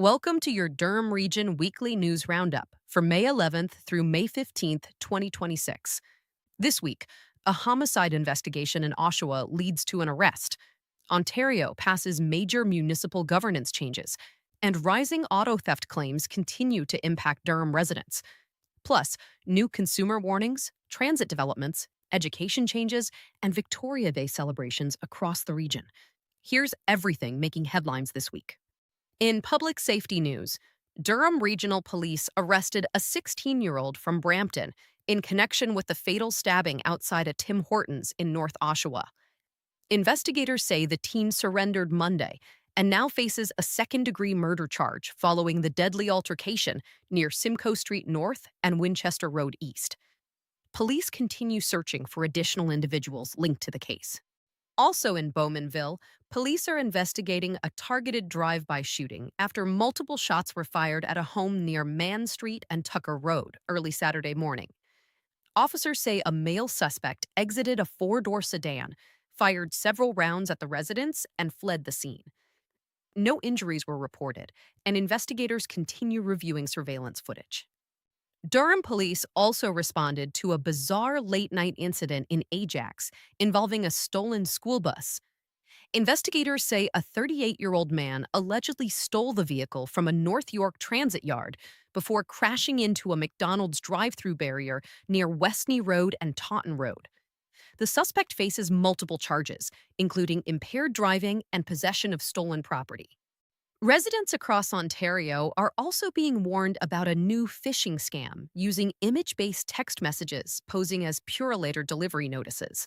Welcome to your Durham Region Weekly News Roundup for May 11th through May 15th, 2026. This week, a homicide investigation in Oshawa leads to an arrest. Ontario passes major municipal governance changes, and rising auto theft claims continue to impact Durham residents. Plus, new consumer warnings, transit developments, education changes, and Victoria Day celebrations across the region. Here's everything making headlines this week. In public safety news, Durham Regional Police arrested a 16-year-old from Brampton in connection with the fatal stabbing outside a Tim Hortons in North Oshawa. Investigators say the teen surrendered Monday and now faces a second-degree murder charge following the deadly altercation near Simcoe Street North and Winchester Road East. Police continue searching for additional individuals linked to the case. Also in Bowmanville, police are investigating a targeted drive-by shooting after multiple shots were fired at a home near Mann Street and Tucker Road early Saturday morning. Officers say a male suspect exited a four-door sedan, fired several rounds at the residence, and fled the scene. No injuries were reported, and investigators continue reviewing surveillance footage. Durham police also responded to a bizarre late-night incident in Ajax involving a stolen school bus. Investigators say a 38-year-old man allegedly stole the vehicle from a North York transit yard before crashing into a McDonald's drive-thru barrier near Westney Road and Taunton Road. The suspect faces multiple charges, including impaired driving and possession of stolen property. Residents across Ontario are also being warned about a new phishing scam using image-based text messages posing as Purolator delivery notices.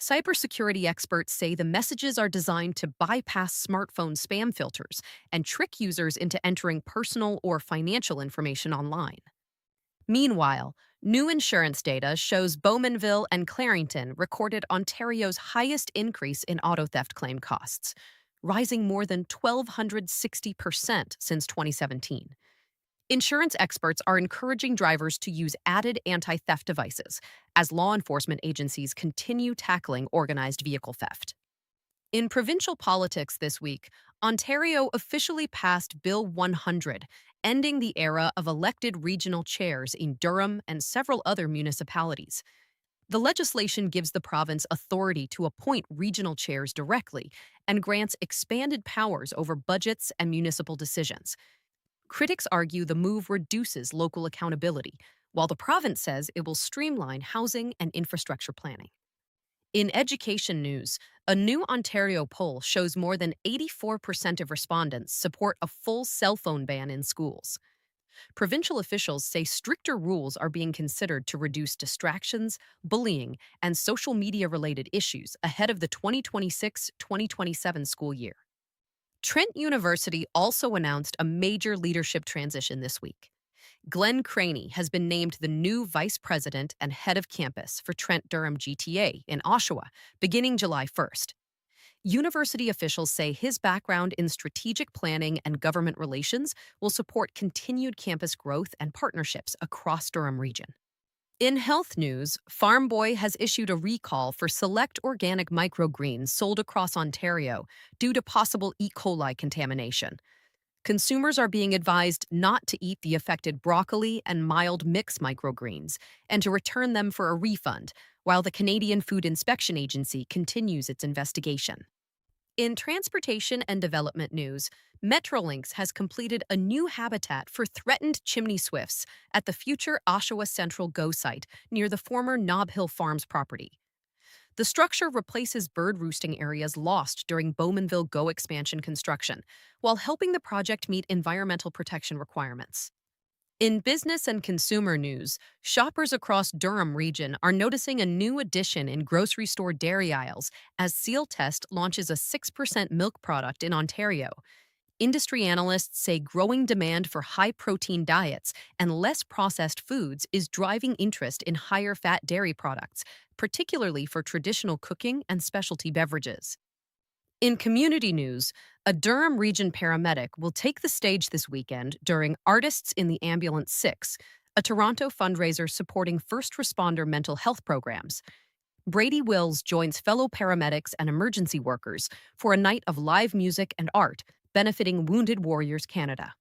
Cybersecurity experts say the messages are designed to bypass smartphone spam filters and trick users into entering personal or financial information online. Meanwhile, new insurance data shows Bowmanville and Clarington recorded Ontario's highest increase in auto theft claim costs, rising more than 1,260% since 2017. Insurance experts are encouraging drivers to use added anti-theft devices as law enforcement agencies continue tackling organized vehicle theft. In provincial politics this week, Ontario officially passed Bill 100, ending the era of elected regional chairs in Durham and several other municipalities. The legislation gives the province authority to appoint regional chairs directly and grants expanded powers over budgets and municipal decisions. Critics argue the move reduces local accountability, while the province says it will streamline housing and infrastructure planning. In education news, a new Ontario poll shows more than 84% of respondents support a full cell phone ban in schools. Provincial officials say stricter rules are being considered to reduce distractions, bullying, and social media-related issues ahead of the 2026-2027 school year. Trent University also announced a major leadership transition this week. Glenn Craney has been named the new vice president and head of campus for Trent Durham GTA in Oshawa, beginning July 1st. University officials say his background in strategic planning and government relations will support continued campus growth and partnerships across Durham Region. In health news, Farm Boy has issued a recall for select organic microgreens sold across Ontario due to possible E. coli contamination. Consumers are being advised not to eat the affected broccoli and mild mix microgreens and to return them for a refund, while the Canadian Food Inspection Agency continues its investigation. In transportation and development news, Metrolinx has completed a new habitat for threatened chimney swifts at the future Oshawa Central GO site near the former Nob Hill Farms property. The structure replaces bird roosting areas lost during Bowmanville GO expansion construction, while helping the project meet environmental protection requirements. In business and consumer news, shoppers across Durham Region are noticing a new addition in grocery store dairy aisles as Sealtest launches a 6% milk product in Ontario. Industry analysts say growing demand for high-protein diets and less processed foods is driving interest in higher-fat dairy products, particularly for traditional cooking and specialty beverages. In community news, a Durham Region paramedic will take the stage this weekend during Artists in the Ambulance 6, a Toronto fundraiser supporting first responder mental health programs. Brady Wills joins fellow paramedics and emergency workers for a night of live music and art benefiting Wounded Warriors Canada.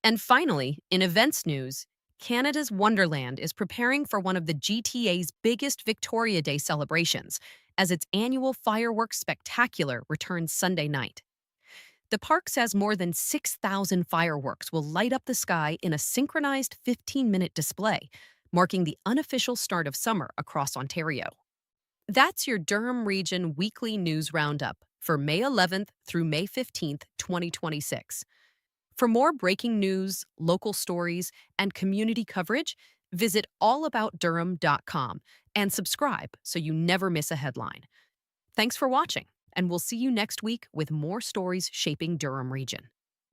And finally, in events news, Canada's Wonderland is preparing for one of the GTA's biggest Victoria Day celebrations as its annual fireworks spectacular returns Sunday night. The park says more than 6,000 fireworks will light up the sky in a synchronized 15-minute display, marking the unofficial start of summer across Ontario. That's your Durham Region Weekly News Roundup for May 11th through May 15th, 2026. For more breaking news, local stories, and community coverage, visit allaboutdurham.com and subscribe so you never miss a headline. Thanks for watching, and we'll see you next week with more stories shaping Durham Region.